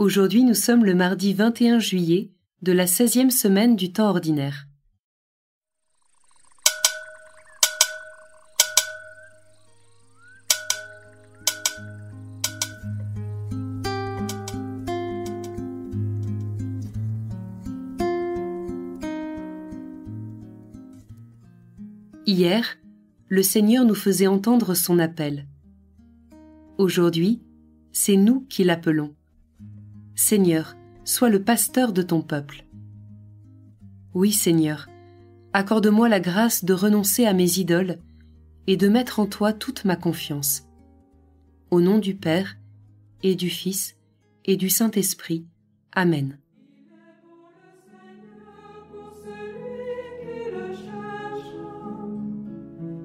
Aujourd'hui, nous sommes le mardi 21 juillet de la 16e semaine du temps ordinaire. Hier, le Seigneur nous faisait entendre son appel. Aujourd'hui, c'est nous qui l'appelons. Seigneur, sois le pasteur de ton peuple. Oui, Seigneur, accorde-moi la grâce de renoncer à mes idoles et de mettre en toi toute ma confiance. Au nom du Père, et du Fils, et du Saint-Esprit. Amen.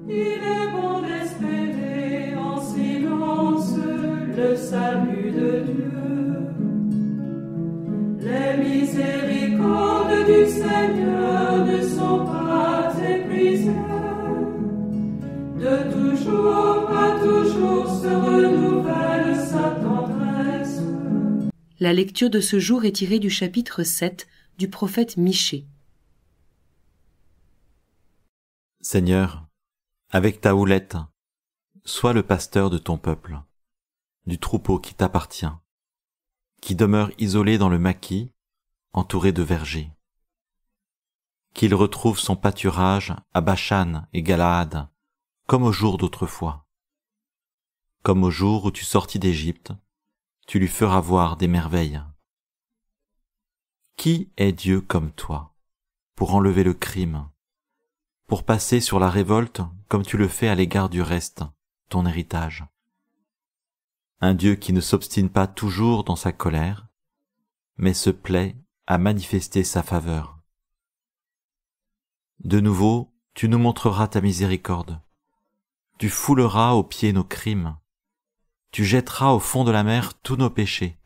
Il est bon d'espérer en silence le salut de Dieu. Les miséricordes du Seigneur ne sont pas épuisées. De toujours à toujours se renouvelle sa tendresse. La lecture de ce jour est tirée du chapitre 7 du prophète Michée. Seigneur, avec ta houlette, sois le pasteur de ton peuple, du troupeau qui t'appartient, qui demeure isolé dans le maquis, entouré de vergers. Qu'il retrouve son pâturage à Bashan et Galaad, comme au jour d'autrefois. Comme au jour où tu sortis d'Égypte, tu lui feras voir des merveilles. Qui est Dieu comme toi, pour enlever le crime, pour passer sur la révolte comme tu le fais à l'égard du reste, ton héritage. Un Dieu qui ne s'obstine pas toujours dans sa colère, mais se plaît à manifester sa faveur. De nouveau, tu nous montreras ta miséricorde. Tu fouleras aux pieds nos crimes. Tu jetteras au fond de la mer tous nos péchés.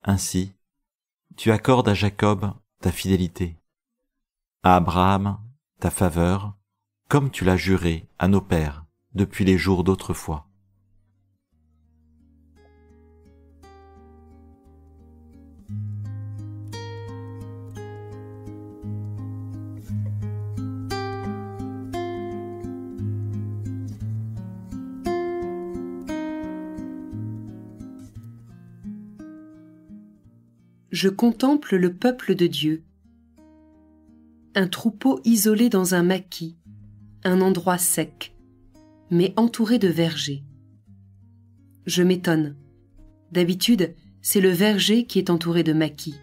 Ainsi, tu accordes à Jacob ta fidélité, à Abraham ta faveur, comme tu l'as juré à nos pères depuis les jours d'autrefois. Je contemple le peuple de Dieu. Un troupeau isolé dans un maquis, un endroit sec, mais entouré de vergers. Je m'étonne. D'habitude, c'est le verger qui est entouré de maquis.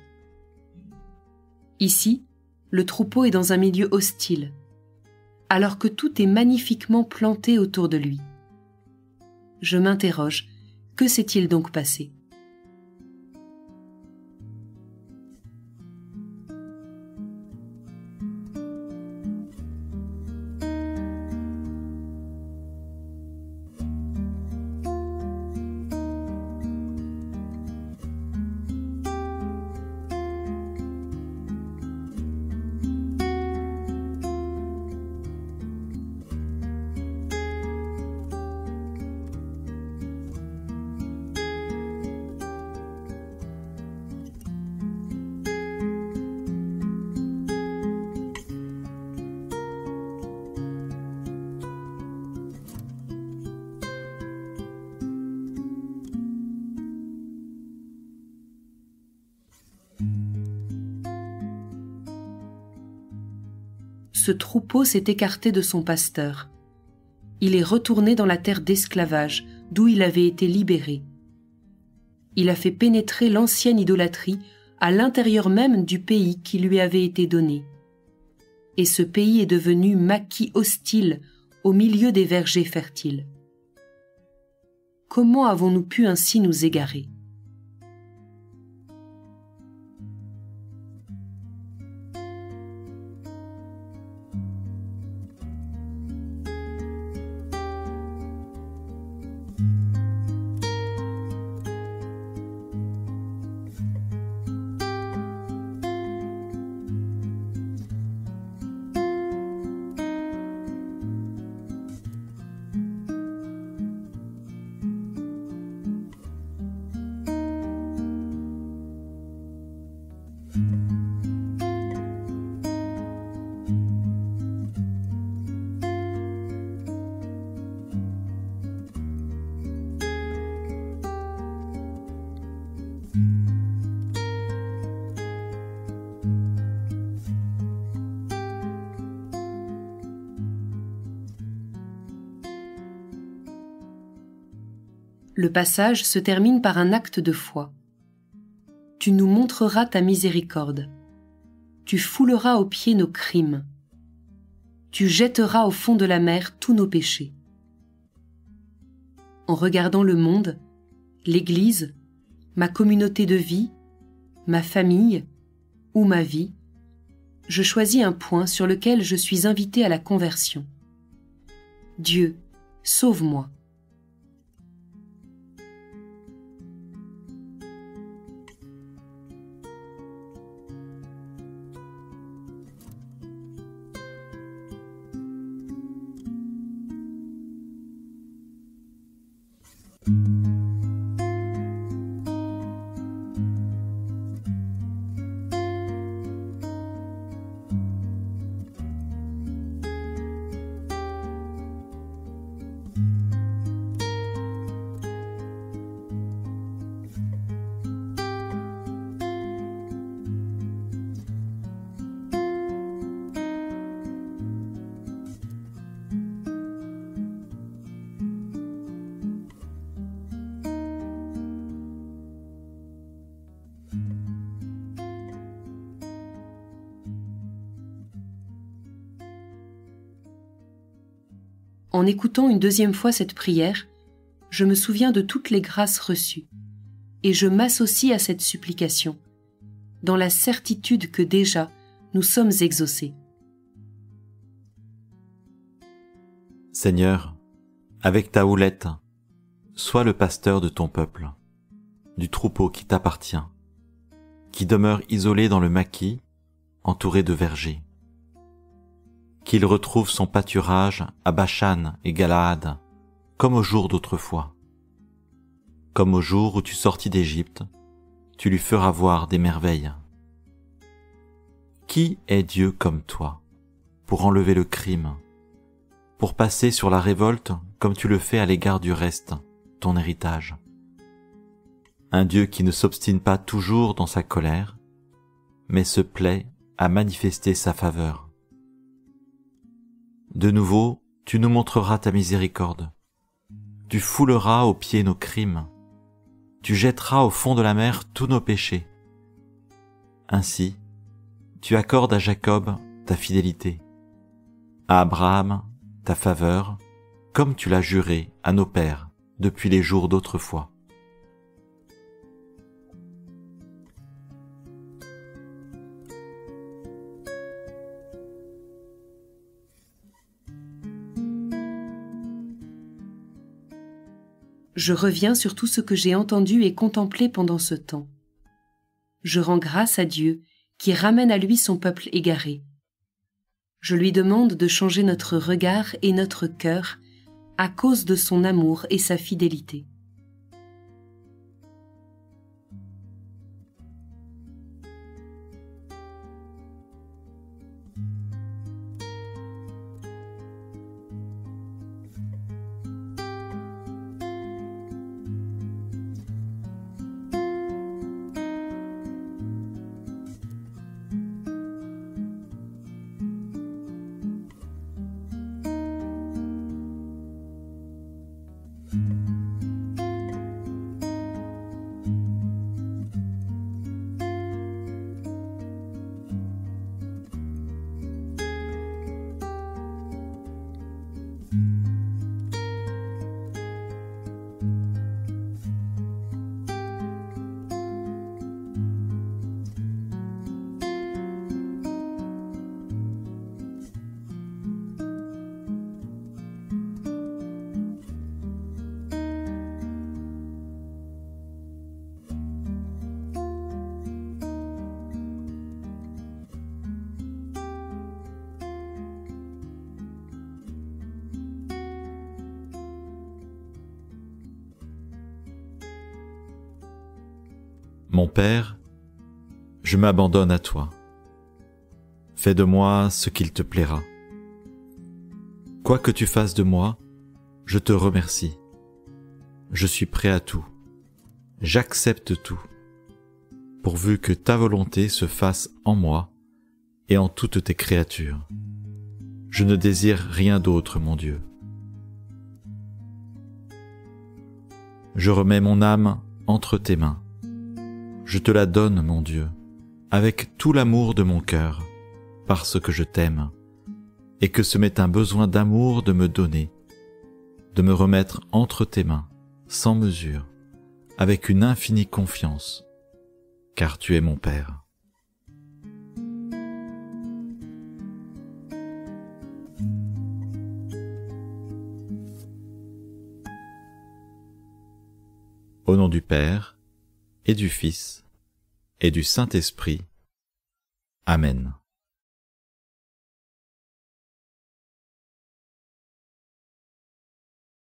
Ici, le troupeau est dans un milieu hostile, alors que tout est magnifiquement planté autour de lui. Je m'interroge, que s'est-il donc passé ? Ce troupeau s'est écarté de son pasteur. Il est retourné dans la terre d'esclavage, d'où il avait été libéré. Il a fait pénétrer l'ancienne idolâtrie à l'intérieur même du pays qui lui avait été donné. Et ce pays est devenu maquis hostile au milieu des vergers fertiles. Comment avons-nous pu ainsi nous égarer ? Le passage se termine par un acte de foi. Tu nous montreras ta miséricorde. Tu fouleras aux pieds nos crimes. Tu jetteras au fond de la mer tous nos péchés. En regardant le monde, l'Église, ma communauté de vie, ma famille ou ma vie, je choisis un point sur lequel je suis invité à la conversion. Dieu, sauve-moi. En écoutant une deuxième fois cette prière, je me souviens de toutes les grâces reçues, et je m'associe à cette supplication, dans la certitude que déjà nous sommes exaucés. Seigneur, avec ta houlette, sois le pasteur de ton peuple, du troupeau qui t'appartient, qui demeure isolé dans le maquis, entouré de vergers. Qu'il retrouve son pâturage à Bashan et Galaad, comme au jour d'autrefois. Comme au jour où tu sortis d'Égypte, tu lui feras voir des merveilles. Qui est Dieu comme toi, pour enlever le crime, pour passer sur la révolte comme tu le fais à l'égard du reste, ton héritage? Un Dieu qui ne s'obstine pas toujours dans sa colère, mais se plaît à manifester sa faveur. De nouveau, tu nous montreras ta miséricorde. Tu fouleras aux pieds nos crimes. Tu jetteras au fond de la mer tous nos péchés. Ainsi, tu accordes à Jacob ta fidélité, à Abraham ta faveur, comme tu l'as juré à nos pères depuis les jours d'autrefois. Je reviens sur tout ce que j'ai entendu et contemplé pendant ce temps. Je rends grâce à Dieu qui ramène à lui son peuple égaré. Je lui demande de changer notre regard et notre cœur à cause de son amour et sa fidélité. Mon Père, je m'abandonne à toi. Fais de moi ce qu'il te plaira. Quoi que tu fasses de moi, je te remercie. Je suis prêt à tout. J'accepte tout, pourvu que ta volonté se fasse en moi et en toutes tes créatures. Je ne désire rien d'autre, mon Dieu. Je remets mon âme entre tes mains. Je te la donne, mon Dieu, avec tout l'amour de mon cœur, parce que je t'aime, et que ce m'est un besoin d'amour de me donner, de me remettre entre tes mains, sans mesure, avec une infinie confiance, car tu es mon Père. Au nom du Père, et du Fils, et du Saint-Esprit. Amen.